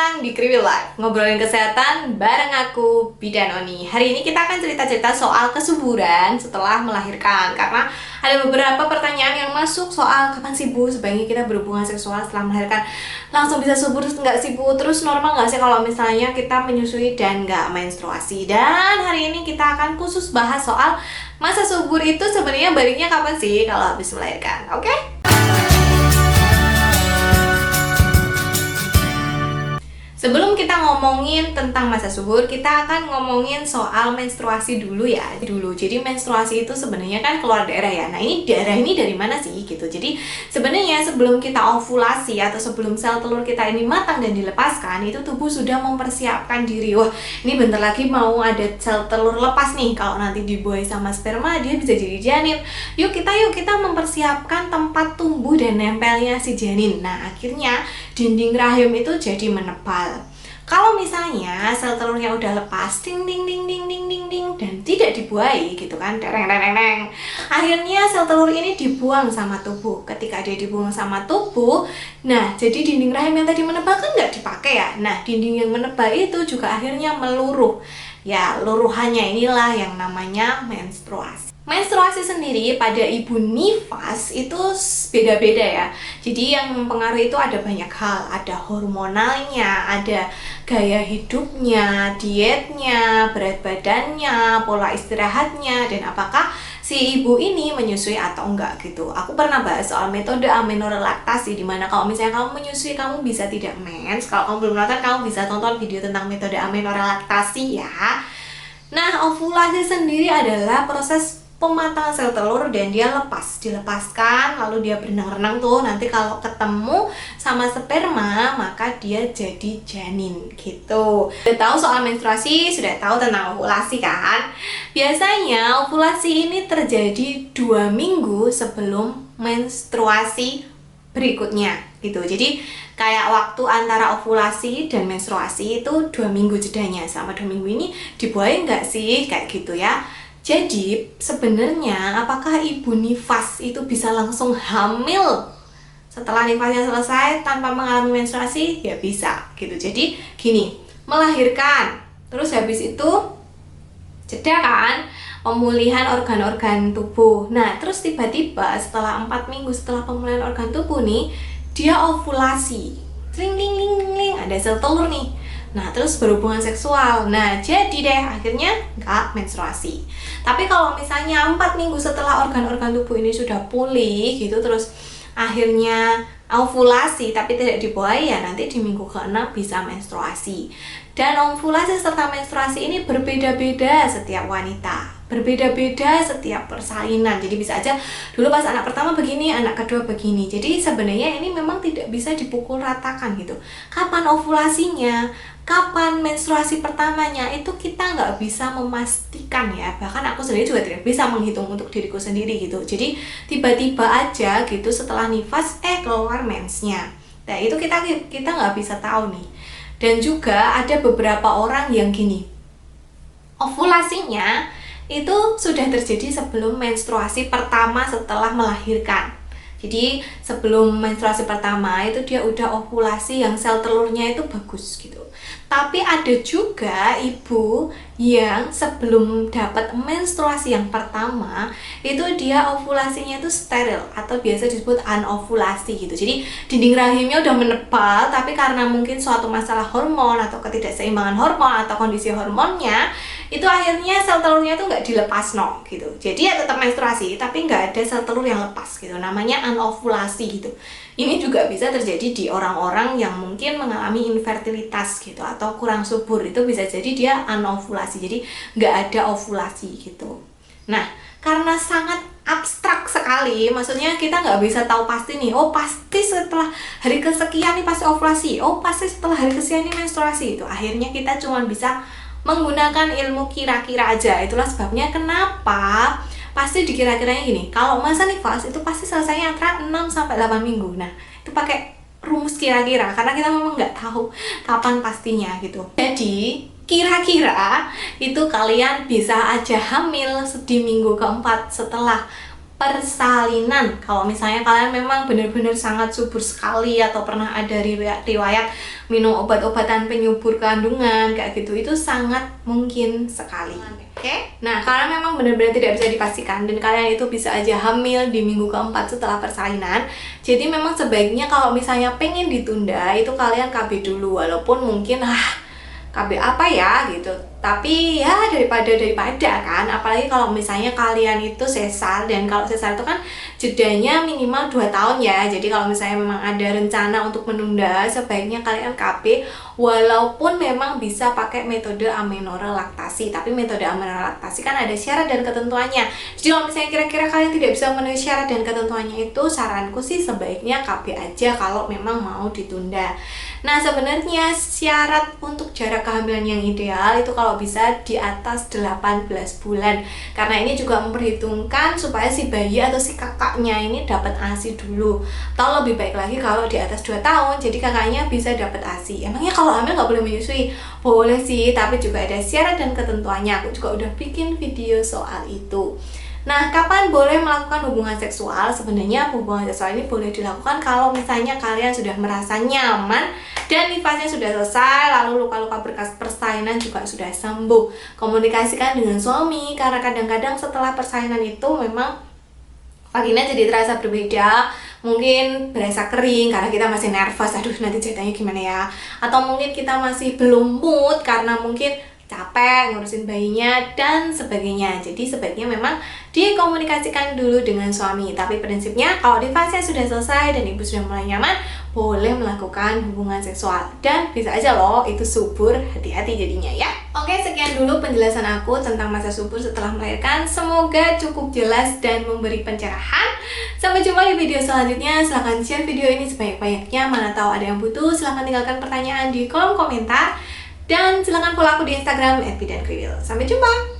datang di Kriwil Life, ngobrolin kesehatan bareng aku, Bidan Oni. Hari ini kita akan cerita-cerita soal kesuburan setelah melahirkan. Karena ada beberapa pertanyaan yang masuk soal kapan sih Bu sebaiknya kita berhubungan seksual setelah melahirkan. Langsung bisa subur nggak sih Bu? Terus normal nggak sih kalau misalnya kita menyusui dan nggak menstruasi? Dan hari ini kita akan khusus bahas soal masa subur itu sebenarnya baliknya kapan sih kalau habis melahirkan, oke? Sebelum kita ngomongin tentang masa subur, kita akan ngomongin soal menstruasi dulu ya. Jadi menstruasi itu sebenarnya kan keluar darah ya. Nah, ini darah ini dari mana sih gitu. Jadi sebenarnya sebelum kita ovulasi atau sebelum sel telur kita ini matang dan dilepaskan, itu tubuh sudah mempersiapkan diri. Wah, ini bentar lagi mau ada sel telur lepas nih. Kalau nanti dibuai sama sperma, dia bisa jadi janin. Yuk kita mempersiapkan tempat tumbuh dan nempelnya si janin. Nah, akhirnya dinding rahim itu jadi menebal. Kalau misalnya sel telurnya udah lepas, ding dan tidak dibuai gitu kan, dereng. Akhirnya sel telur ini dibuang sama tubuh. Ketika dia dibuang sama tubuh, nah jadi dinding rahim yang tadi menebal kan nggak dipakai ya. Nah, dinding yang menebal itu juga akhirnya meluruh. Ya, luruhannya inilah yang namanya menstruasi. Menstruasi sendiri pada ibu nifas itu beda-beda ya. Jadi yang mempengaruhi itu ada banyak hal. Ada hormonalnya, ada gaya hidupnya, dietnya, berat badannya, pola istirahatnya, dan apakah si ibu ini menyusui atau enggak gitu. Aku pernah bahas soal metode amenorelaktasi, dimana kalau misalnya kamu menyusui kamu bisa tidak mens. Kalau kamu belum nonton, kamu bisa tonton video tentang metode amenorelaktasi ya. Nah, ovulasi sendiri adalah proses pematangan sel telur dan dia dilepaskan, lalu dia berenang-renang tuh, nanti kalau ketemu sama sperma maka dia jadi janin gitu. Sudah tahu soal menstruasi, sudah tahu tentang ovulasi kan? Biasanya ovulasi ini terjadi 2 minggu sebelum menstruasi berikutnya gitu. Jadi kayak waktu antara ovulasi dan menstruasi itu 2 minggu jedanya. Selama 2 minggu ini dibuahin nggak sih? Kayak gitu ya. Jadi sebenarnya apakah ibu nifas itu bisa langsung hamil setelah nifasnya selesai tanpa mengalami menstruasi? Ya bisa gitu. Jadi gini, melahirkan terus habis itu jeda kan, pemulihan organ-organ tubuh. Nah terus tiba-tiba setelah 4 minggu setelah pemulihan organ tubuh nih, dia ovulasi, ada sel telur nih. Nah, terus berhubungan seksual. Nah, jadi deh akhirnya nggak menstruasi. Tapi kalau misalnya 4 minggu setelah organ-organ tubuh ini sudah pulih gitu, terus akhirnya ovulasi tapi tidak dibuai, ya nanti di minggu ke-6 bisa menstruasi. Dan ovulasi serta menstruasi ini berbeda-beda setiap wanita, berbeda-beda setiap persalinan. Jadi bisa aja dulu pas anak pertama begini, anak kedua begini. Jadi sebenarnya ini memang tidak bisa dipukul ratakan gitu. Kapan ovulasinya, kapan menstruasi pertamanya, itu kita nggak bisa memastikan ya. Bahkan aku sendiri juga tidak bisa menghitung untuk diriku sendiri gitu. Jadi tiba-tiba aja gitu setelah nifas keluar mensnya. Nah itu kita nggak bisa tahu nih. Dan juga ada beberapa orang yang gini, ovulasinya itu sudah terjadi sebelum menstruasi pertama setelah melahirkan. Jadi sebelum menstruasi pertama itu dia udah ovulasi yang sel telurnya itu bagus gitu. Tapi ada juga ibu yang sebelum dapat menstruasi yang pertama itu dia ovulasinya itu steril atau biasa disebut anovulasi gitu. Jadi dinding rahimnya udah menebal, tapi karena mungkin suatu masalah hormon atau ketidakseimbangan hormon atau kondisi hormonnya, itu akhirnya sel telurnya itu nggak dilepas gitu. Jadi ya tetap menstruasi tapi nggak ada sel telur yang lepas gitu. Namanya anovulasi gitu. Ini juga bisa terjadi di orang-orang yang mungkin mengalami infertilitas gitu atau kurang subur, itu bisa jadi dia anovulasi, jadi nggak ada ovulasi gitu. Nah, karena sangat abstrak sekali, maksudnya kita nggak bisa tahu pasti nih, oh pasti setelah hari kesekian nih pasti ovulasi, oh pasti setelah hari kesekian nih menstruasi. Itu akhirnya kita cuma bisa menggunakan ilmu kira-kira aja. Itulah sebabnya kenapa pasti dikira-kiranya gini, kalau masa nifas itu pasti selesainya antara 6-8 minggu. Nah, itu pakai rumus kira-kira karena kita memang nggak tahu kapan pastinya gitu. Jadi kira-kira itu kalian bisa aja hamil di minggu keempat setelah persalinan. Kalau misalnya kalian memang benar-benar sangat subur sekali atau pernah ada riwayat minum obat-obatan penyubur kandungan kayak gitu, itu sangat mungkin sekali. Oke? Nah, kalian memang benar-benar tidak bisa dipastikan dan kalian itu bisa aja hamil di minggu keempat setelah persalinan. Jadi memang sebaiknya kalau misalnya pengen ditunda itu kalian KB dulu, walaupun mungkin KB apa ya gitu, tapi ya daripada kan, apalagi kalau misalnya kalian itu sesar, dan kalau sesar itu kan jedanya minimal 2 tahun ya. Jadi kalau misalnya memang ada rencana untuk menunda, sebaiknya kalian KB, walaupun memang bisa pakai metode amenorrhea laktasi, tapi metode amenorrhea laktasi kan ada syarat dan ketentuannya. Jadi kalau misalnya kira-kira kalian tidak bisa memenuhi syarat dan ketentuannya itu, saranku sih sebaiknya KB aja kalau memang mau ditunda. Nah, sebenarnya syarat untuk jarak kehamilan yang ideal itu kalau bisa di atas 18 bulan. Karena ini juga memperhitungkan supaya si bayi atau si kakaknya ini dapat ASI dulu. Atau lebih baik lagi kalau di atas 2 tahun, jadi kakaknya bisa dapat ASI. Emangnya kalau hamil nggak boleh menyusui? Boleh sih, tapi juga ada syarat dan ketentuannya. Aku juga udah bikin video soal itu. Nah, kapan boleh melakukan hubungan seksual? Sebenarnya hubungan seksual ini boleh dilakukan kalau misalnya kalian sudah merasa nyaman dan nifasnya sudah selesai, lalu luka-luka bekas persalinan juga sudah sembuh. Komunikasikan dengan suami, karena kadang-kadang setelah persalinan itu memang vagina jadi terasa berbeda, mungkin berasa kering karena kita masih nervous, aduh nanti jatahnya gimana ya, atau mungkin kita masih belum mood karena mungkin capek ngurusin bayinya dan sebagainya. Jadi sebaiknya memang dikomunikasikan dulu dengan suami. Tapi prinsipnya kalau nifasnya sudah selesai dan ibu sudah mulai nyaman, boleh melakukan hubungan seksual. Dan bisa aja loh itu subur, hati-hati jadinya ya. Oke, sekian dulu penjelasan aku tentang masa subur setelah melahirkan. Semoga cukup jelas dan memberi pencerahan. Sampai jumpa di video selanjutnya. Silahkan share video ini sebanyak-banyaknya. Mana tahu ada yang butuh, silahkan tinggalkan pertanyaan di kolom komentar. Dan silahkan follow aku di Instagram @bidankriwil. Sampai jumpa!